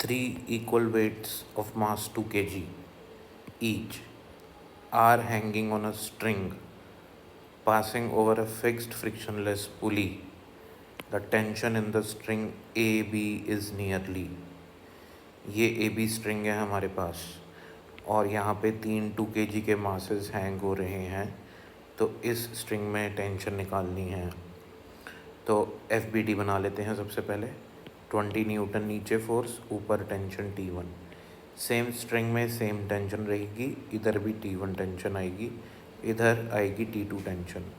Three equal weights of mass 2 kg each are hanging on a string passing over a fixed frictionless pulley. The tension in the string AB is nearly, ये AB string है हमारे पास और यहाँ पे 3 2 kg के masses hang हो रहे हैं, तो इस स्ट्रिंग में टेंशन निकालनी है। तो FBD बना लेते हैं। सबसे पहले 20 न्यूटन नीचे फोर्स, ऊपर टेंशन T1। सेम स्ट्रिंग में सेम टेंशन रहेगी, इधर भी T1 टेंशन आएगी, इधर आएगी T2 टेंशन।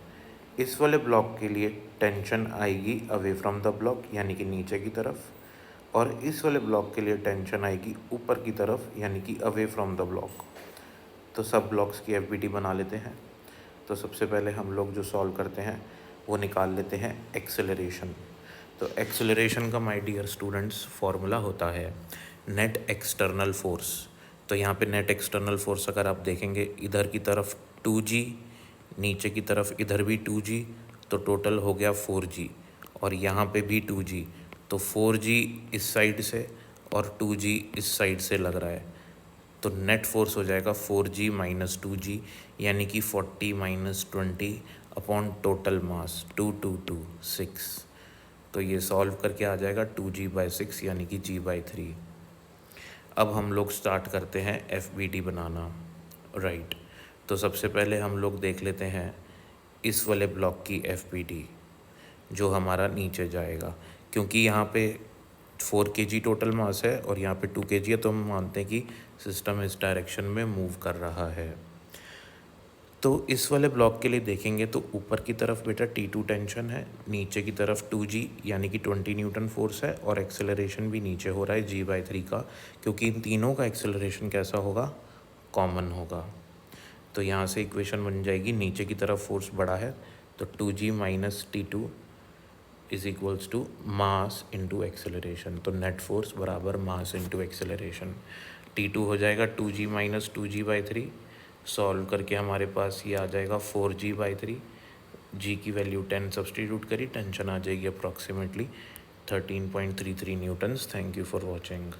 इस वाले ब्लॉक के लिए टेंशन आएगी अवे फ्रॉम द ब्लॉक यानी कि नीचे की तरफ, और इस वाले ब्लॉक के लिए टेंशन आएगी ऊपर की तरफ यानी कि अवे फ्रॉम द ब्लॉक। तो सब ब्लॉक्स की FBD बना लेते हैं। तो सबसे पहले हम लोग जो सॉल्व करते हैं वो निकाल लेते हैं एक्सेलरेशन। तो एक्सेलरेशन का माय डियर स्टूडेंट्स फॉर्मूला होता है नेट एक्सटर्नल फोर्स। तो यहाँ पे नेट एक्सटर्नल फोर्स अगर आप देखेंगे, इधर की तरफ 2G, नीचे की तरफ इधर भी 2G, तो टोटल हो गया 4G, और यहाँ पे भी 2G, तो 4G इस साइड से और 2G इस साइड से लग रहा है। तो नेट फोर्स हो जाएगा 4G माइनस 2G यानी कि 40 माइनस 20 अपॉन टोटल मास 2226। तो ये सॉल्व करके आ जाएगा 2G/6 यानी कि G/3। अब हम लोग स्टार्ट करते हैं FBD बनाना, राइट। तो सबसे पहले हम लोग देख लेते हैं इस वाले ब्लॉक की FBD जो हमारा नीचे जाएगा, क्योंकि यहाँ पे 4 kg टोटल मास है और यहाँ पे 2 kg है, तो हम मानते हैं कि सिस्टम इस डायरेक्शन में मूव कर रहा है। तो इस वाले ब्लॉक के लिए देखेंगे तो ऊपर की तरफ बेटा T2 टेंशन है, नीचे की तरफ 2G यानी कि 20 न्यूटन फोर्स है, और एक्सेलरेशन भी नीचे हो रहा है G/3 का, क्योंकि इन तीनों का एक्सेलरेशन कैसा होगा, कॉमन होगा। तो यहाँ से इक्वेशन बन जाएगी, नीचे की तरफ फोर्स बड़ा है तो 2G minus T2 is equals to mass into acceleration. तो नेट फोर्स बराबर मास इंटू एक्सेलरेशन। T2 हो जाएगा 2G माइनस 2G/3। सॉल्व करके हमारे पास ये आ जाएगा 4G/3। G की वैल्यू 10 सब्सटीट्यूट करी, टेंशन आ जाएगी approximately 13.33 Newton's. Thank you for watching.